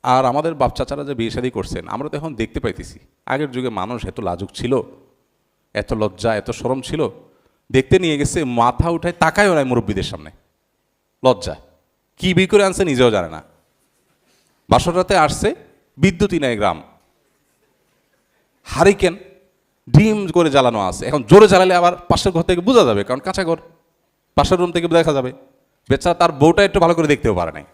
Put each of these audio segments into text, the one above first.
আর আমাদের বাপ চাচারা যে বিয়ে শাদী করছেন আমরা তো এখন দেখতে পাইতেছি, আগের যুগে মানুষ এত লাজুক ছিল, এত লজ্জা এত শরম ছিল, দেখতে নিয়ে গেছে মাথা উঠায় তাকায়ও নাই মুরব্বীদের সামনে, লজ্জা কি বিয়ে করে আনছে নিজেও জানে না। বাসরাতে আসছে, বিদ্যুৎই নাই গ্রাম, হারিকেন ডিম করে জ্বালানো আছে, এখন জোরে জ্বালালে আবার পাশের ঘর থেকে বোঝা যাবে, কারণ কাঁচা ঘর, পাশের রুম থেকে দেখা যাবে। বেচারা তার বউটা একটু ভালো করে দেখতেও পারে নাই,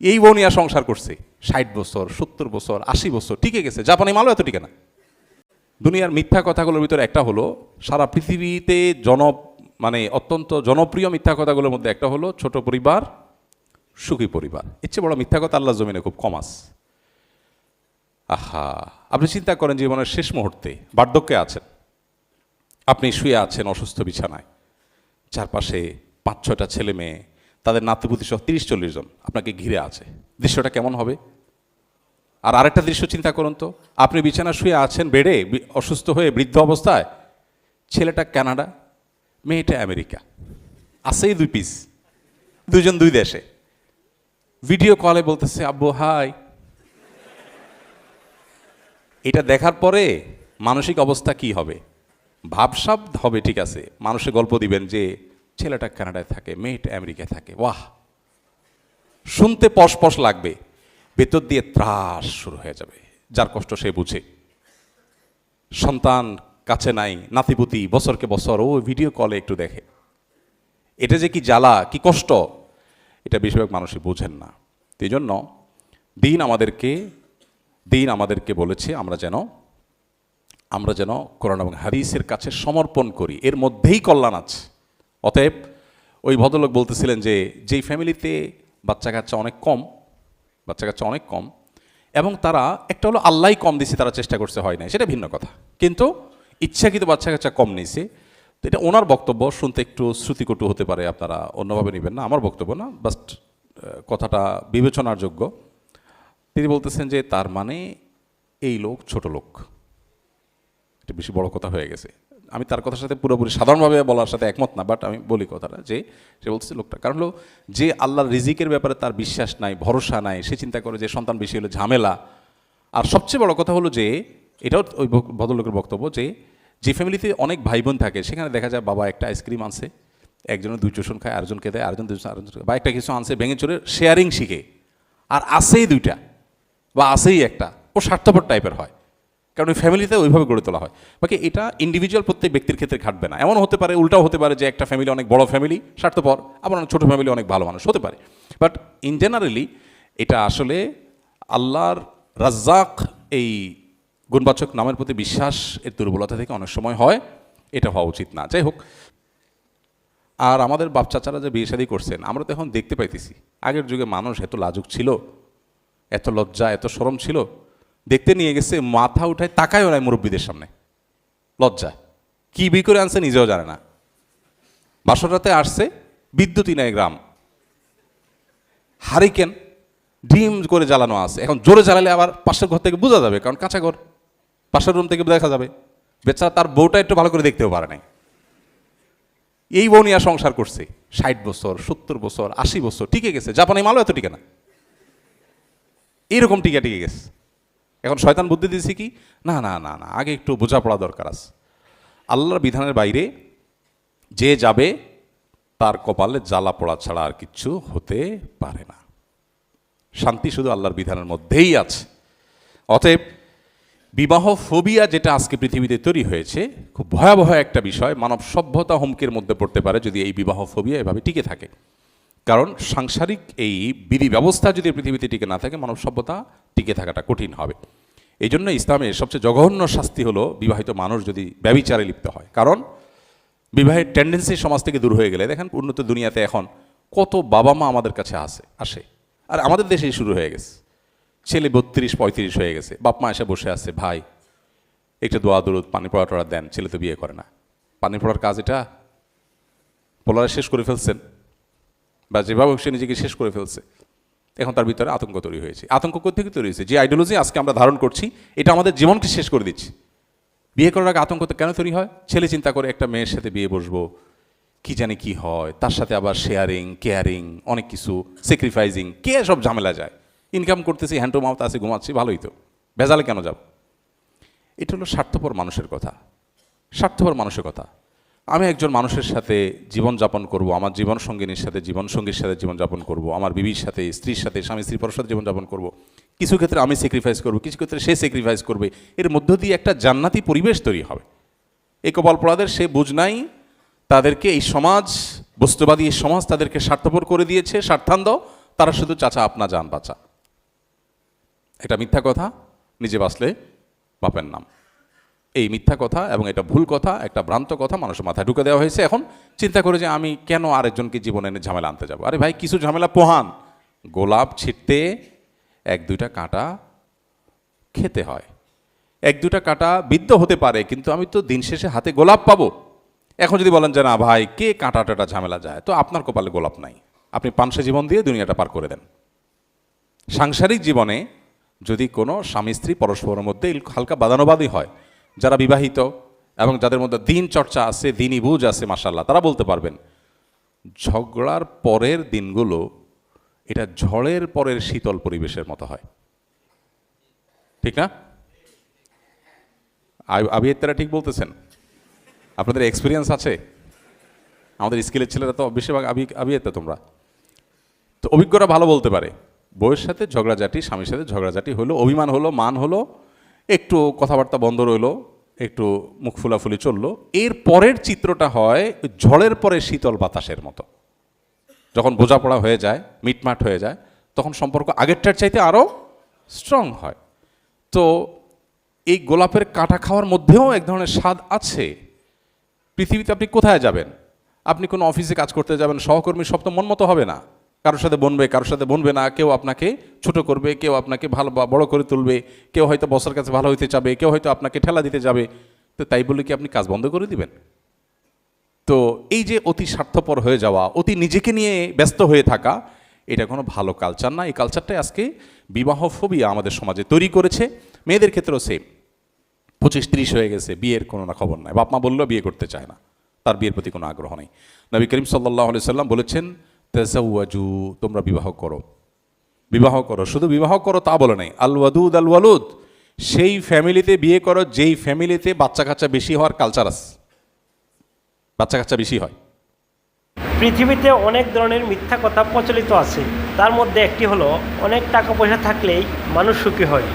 এই বউ নিয়ে সংসার করছে 60 বছর 70 বছর 80 বছর টিকে গেছে। জাপানি মালও এত টিকে না। দুনিয়ার মিথ্যা কথাগুলোর ভিতরে একটা হলো, সারা পৃথিবীতে অত্যন্ত জনপ্রিয় মিথ্যা কথাগুলোর মধ্যে একটা হলো ছোট পরিবার সুখী পরিবার। এর চেয়ে বড় মিথ্যা কথা আল্লাহর জমিনে খুব কম আছে। আহা, আপনি চিন্তা করেন জীবনের শেষ মুহূর্তে বার্ধক্যে আছেন, আপনি শুয়ে আছেন অসুস্থ বিছানায়, চারপাশে 5-6টা ছেলে মেয়ে, তাদের নাতিপুতি সহ 30-40 জন আপনাকে ঘিরে আছে, দৃশ্যটা কেমন হবে? আর আরেকটা দৃশ্য চিন্তা করুন তো, আপনি বিছানা শুয়ে আছেন বেডে অসুস্থ হয়ে বৃদ্ধ অবস্থায়, ছেলেটা কানাডা, মেয়েটা আমেরিকা, আছেই 2 পিস, দুজন 2 দেশে, ভিডিও কলে বলতেছে আব্বু হাই। এটা দেখার পরে মানসিক অবস্থা কি হবে? ভাবসাব হবে, ঠিক আছে, মানুষের গল্প দিবেন যে ছেলেটা কানাডায় থাকে, মেয়েটা আমেরিকায় থাকে, ওয়াহ, শুনতে পশ লাগবে, ভেতর দিয়ে ত্রাস শুরু হয়ে যাবে। যার কষ্ট সে বুঝে, সন্তান কাছে নাই, নাতিপুতি বছরকে বছর ও ভিডিও কলে একটু দেখে, এটা যে কি জ্বালা কি কষ্ট, এটা বেশিরভাগ মানুষই বোঝেন না। এই জন্য দিন আমাদেরকে বলেছে আমরা যেন কোরআন এবং হাদিসের কাছে সমর্পণ করি, এর মধ্যেই কল্যাণ আছে। অতএব ওই ভদ্রলোক বলতেছিলেন যে যেই ফ্যামিলিতে বাচ্চা কাচ্চা অনেক কম এবং তারা একটা হলো আল্লাহ কম দিছে, তারা চেষ্টা করছে হয় নাই, সেটা ভিন্ন কথা, কিন্তু ইচ্ছাকৃত বাচ্চা কাচ্চা কম নিছে, তো এটা ওনার বক্তব্য, শুনতে একটু শ্রুতিকটু হতে পারে, আপনারা অন্যভাবে নেবেন না, আমার বক্তব্য না, বাস্ট কথাটা বিবেচনার যোগ্য। তিনি বলতেছেন যে তার মানে এই লোক ছোট লোক, এটা বেশি বড় কথা হয়ে গেছে। আমি তার কথার সাথে পুরোপুরি সাধারণভাবে বলার সাথে একমত না, বাট আমি বলি কথাটা, যে সে বলতেছে লোকটা, কারণ হলো যে আল্লাহর রিজিকের ব্যাপারে তার বিশ্বাস নাই, ভরসা নাই, সে চিন্তা করে যে সন্তান বেশি হলে ঝামেলা। আর সবচেয়ে বড় কথা হলো যে এটাও ওই ভদ্রলোকের বক্তব্য, যে ফ্যামিলিতে অনেক ভাই বোন থাকে, সেখানে দেখা যায় বাবা একটা আইসক্রিম আনছে, একজনের 2 চুষণ খায়, আরেকজনকে দেয়, আরেকজন 2 আরেকজন, বা একটা কিছু আনছে ভেঙে চড়ে শেয়ারিং শিখে, আর আসেই 2টা বা আসেই একটা, ও স্বার্থপর টাইপের হয়, কারণ ওই ফ্যামিলিতে ওইভাবে গড়ে তোলা হয়। বাকি এটা ইন্ডিভিজুয়াল প্রত্যেক ব্যক্তির ক্ষেত্রে খাটবে না, এমন হতে পারে, উল্টাও হতে পারে যে একটা ফ্যামিলি অনেক বড় ফ্যামিলি স্বার্থপর, আবার অনেক ছোটো ফ্যামিলি অনেক ভালো মানুষ হতে পারে। বাট ইন জেনারেলি এটা আসলে আল্লাহর রাজ্জাক এই গুণবাচক নামের প্রতি বিশ্বাস এর দুর্বলতা থেকে অনেক সময় হয়, এটা হওয়া উচিত না। যাই হোক, আর আমাদের বাপ চাচারা যে বিয়ে শাদী করছেন আমরা তো এখন দেখতে পাইতেছি, আগের যুগে মানুষ এত লাজুক ছিল, এত লজ্জা এত শরম ছিল, দেখতে নিয়ে গেছে মাথা উঠায় তাকায়ও নাই মুরব্বীদের সামনে, লজ্জা কি বিয়ে করে আনছে নিজেও জানে না। বাসরাতে আসছে, বিদ্যুৎই নাই গ্রাম, হারিকেন ডিম করে জ্বালানো আছে, এখন জোরে জ্বালালে আবার পাশের ঘর থেকে বোঝা যাবে, কারণ কাঁচা ঘর, পাশের রুম থেকে দেখা যাবে। বেচারা তার বউটা একটু ভালো করে দেখতেও পারে নাই, এই বউ নিয়ে সংসার করছে 60 বছর 70 বছর 80 বছর টিকে গেছে। জাপানি মালও এত টিকে না, এইরকম টিকে গেছে। এখন শয়তান বুদ্ধি দিয়েছে কি, না না না না, আগে একটু বোঝাপড়া দরকার আছে। আল্লাহর বিধানের বাইরে যে যাবে তার কপালে জ্বালা পড়া ছাড়া আর কিচ্ছু হতে পারে না। শান্তি শুধু আল্লাহর বিধানের মধ্যেই আছে। অতএব বিবাহ ফোবিয়া যেটা আজকে পৃথিবীতে তৈরি হয়েছে, খুব ভয়াবহ একটা বিষয়, মানব সভ্যতা হুমকির মধ্যে পড়তে পারে যদি এই বিবাহ ফোবিয়া এভাবে টিকে থাকে। কারণ সাংসারিক এই বিধি ব্যবস্থা যদি পৃথিবীতে টিকে না থাকে, মানব সভ্যতা টিকে থাকাটা কঠিন হবে। এই জন্য ইসলামের সবচেয়ে জঘন্য শাস্তি হলো বিবাহিত মানুষ যদি ব্যভিচারে লিপ্ত হয়। কারণ বিবাহের টেন্ডেন্সি সমাজ থেকে দূর হয়ে গেলে, দেখেন উন্নত দুনিয়াতে এখন কত বাবা মা আমাদের কাছে আসে, আর আমাদের দেশেই শুরু হয়ে গেছে, ছেলে 32-35 হয়ে গেছে, বাপ মা এসে বসে আছে, ভাই একটু দোয়া দরুদ পানি পড়া টড়া দেন, ছেলে তো বিয়ে করে না। পানি পড়ার কাজ এটা পোলারে শেষ করে ফেলছেন, বা যেভাবে সে নিজেকে শেষ করে ফেলছে, এখন তার ভিতরে আতঙ্ক তৈরি হয়েছে। আতঙ্ক কোথেকে তৈরি হয়েছে? যে আইডিওলজি আজকে আমরা ধারণ করছি, এটা আমাদের জীবনকে শেষ করে দিচ্ছে। বিয়ে করার আগে আতঙ্ক কেন তৈরি হয়? ছেলে চিন্তা করে একটা মেয়ের সাথে বিয়ে বসবো, কি জানি কি হয়, তার সাথে আবার শেয়ারিং কেয়ারিং অনেক কিছু স্যাক্রিফাইসিং, কে সব ঝামেলা যায়, ইনকাম করতেছি, হ্যান্ড টু মাউথ আছে, ঘুমাচ্ছি, ভালোই তো, ভেজালে কেন যাব? এটা হলো স্বার্থপর মানুষের কথা, স্বার্থপর মানুষের কথা। আমি একজন মানুষের সাথে জীবনযাপন করব, আমার জীবনসঙ্গিনীর সাথে জীবনসঙ্গীর সাথে জীবনযাপন করব, আমার বিবির সাথে, স্ত্রীর সাথে, স্বামী স্ত্রী পরর সাথে জীবনযাপন করব। কিছু ক্ষেত্রে আমি স্যাক্রিফাইস করব, কিছু ক্ষেত্রে সে স্যাক্রিফাইস করবে। এর মধ্য দিয়ে একটা জান্নাতি পরিবেশ তৈরি হবে। এই কপালপোড়াদের সে বুঝ নাই, তাদেরকে এই সমাজ, বস্তুবাদী এই সমাজ তাদেরকে স্বার্থপর করে দিয়েছে, স্বার্থান্ধ। তারা শুধু চাচা আপনা যান বাঁচা। একটা মিথ্যা কথা, নিজে বাঁচলে বাপের নাম। এই মিথ্যা কথা এবং এটা ভুল কথা, একটা ভ্রান্ত কথা মানুষের মাথায় ঢুকে দেওয়া হয়েছে। এখন চিন্তা করে যে আমি কেন আরেকজনকে জীবনে এনে ঝামেলা আনতে যাব? আরে ভাই, কিছু ঝামেলা পোহান। গোলাপ ছিঁড়তে 1-2টা কাঁটা খেতে হয়, 1-2টা কাঁটা বিদ্ধ হতে পারে, কিন্তু আমি তো দিন শেষে হাতে গোলাপ পাবো। এখন যদি বলেন যে না ভাই, কে কাঁটা টাটা ঝামেলা যায়, তো আপনার কপালে গোলাপ নাই, আপনি পানসে জীবন দিয়ে দুনিয়াটা পার করে দেন। সাংসারিক জীবনে যদি কোনো স্বামী স্ত্রী পরস্পরের মধ্যে হালকা বাদানুবাদী হয়, যারা বিবাহিত এবং যাদের মধ্যে দিন চর্চা আছে, দিনই বুঝ আছে, মাশাআল্লাহ, তারা বলতে পারবেন ঝগড়ার পরের দিনগুলো এটা ঝড়ের পরের শীতল পরিবেশের মতো হয়, ঠিক না? আবিয়াত্তারা ঠিক বলতেছেন? আপনাদের এক্সপিরিয়েন্স আছে? আমাদের স্কিলের ছেলেরা তো বেশিরভাগ আবিয়াত্তা তোমরা তো, অভিজ্ঞরা ভালো বলতে পারে। বউয়ের সাথে ঝগড়াঝাটি, স্বামীর সাথে ঝগড়াঝাটি হলো, অভিমান হলো, মান হলো, একটু কথাবার্তা বন্ধ রইলো, একটু মুখ ফুলাফুলি চললো, এর পরের চিত্রটা হয় ঝড়ের পরে শীতল বাতাসের মতো। যখন বোঝাপড়া হয়ে যায়, মিটমাট হয়ে যায়, তখন সম্পর্ক আগেরটার চাইতে আরও স্ট্রং হয়। তো এই গোলাপের কাঁটা খাওয়ার মধ্যেও এক ধরনের স্বাদ আছে। পৃথিবীতে আপনি কোথায় যাবেন? আপনি কোনো অফিসে কাজ করতে যাবেন, সহকর্মীর সব তো মন মতো হবে না। কারোর সাথে বনবে, কারোর সাথে বনবে না। কেউ আপনাকে ছোট করবে, কেউ আপনাকে ভালো বড় করে তুলবে, কেউ হয়তো বসের কাছে ভালো হইতে যাবে, কেউ হয়তো আপনাকে ঠেলা দিতে যাবে। তো তাই বলে কি আপনি কাজ বন্ধ করে দিবেন? তো এই যে অতি স্বার্থপর হয়ে যাওয়া, অতি নিজেকে নিয়ে ব্যস্ত হয়ে থাকা, এটা কোনো ভালো কালচার না। এই কালচারটাই আজকে বিবাহ ফোবিয়া আমাদের সমাজে তৈরি করেছে। মেয়েদের ক্ষেত্রেও সেম। 25-30 হয়ে গেছে, বিয়ের কোনো না খবর নাই, বাপ মা বললেও বিয়ে করতে চায় না, তার বিয়ের প্রতি কোনো আগ্রহ নেই। নবী করিম সাল্লাল্লাহু আলাইহি সাল্লাম বলেছেন, তাজাওয়াজু, তোমরা বিবাহ করো, বিবাহ করো। শুধু বিবাহ করো তা বলে নাই, আল ওয়াদুদ আল ওয়ালুদ, সেই ফ্যামিলিতে বিয়ে করো যেই ফ্যামিলিতে বাচ্চা কাচ্চা বেশি হওয়ার কালচার আছে, বাচ্চা কাচ্চা বেশি হয়। পৃথিবীতে অনেক ধরনের মিথ্যা কথা প্রচলিত আছে। তার মধ্যে একটি হলো অনেক টাকা পয়সা থাকলেই মানুষ সুখী হয়।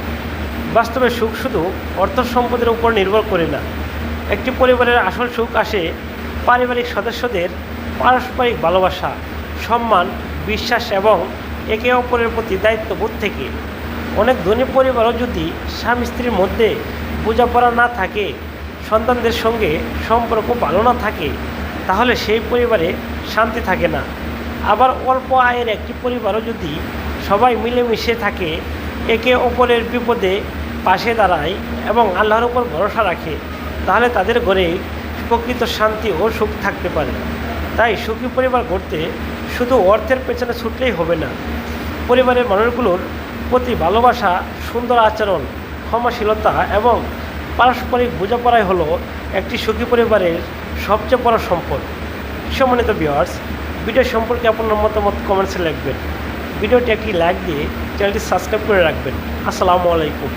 বাস্তবে সুখ শুধু অর্থ সম্পদের উপর নির্ভর করে না। একটি পরিবারের আসল সুখ আসে পারিবারিক সদস্যদের পারস্পরিক ভালোবাসা, সম্মান, বিশ্বাস এবং একে অপরের প্রতি দায়িত্ববোধ থেকে। অনেক ধনী পরিবারও যদি স্বামী স্ত্রীর মধ্যে বোঝাপড়া না থাকে, সন্তানদের সঙ্গে সম্পর্ক ভালো না থাকে, তাহলে সেই পরিবারে শান্তি থাকে না। আবার অল্প আয়ের একটি পরিবারও যদি সবাই মিলেমিশে থাকে, একে অপরের বিপদে পাশে দাঁড়ায় এবং আল্লাহর উপর ভরসা রাখে, তাহলে তাদের ঘরে প্রকৃত শান্তি ও সুখ থাকতে পারে। তাই সুখী পরিবার গড়তে শুধু অর্থের পেছনে ছুটলেই হবে না। পরিবারের মানুষগুলোর প্রতি ভালোবাসা, সুন্দর আচরণ, ক্ষমাশীলতা এবং পারস্পরিক বোঝাপড়াই হলো একটি সুখী পরিবারের সবচেয়ে বড় সম্পদ। সম্মানিত ভিউয়ার্স, ভিডিও সম্পর্কে আপনার মতামত কমেন্টসে লিখবেন। ভিডিওটি একটি লাইক দিয়ে চ্যানেলটি সাবস্ক্রাইব করে রাখবেন। আসসালামু আলাইকুম।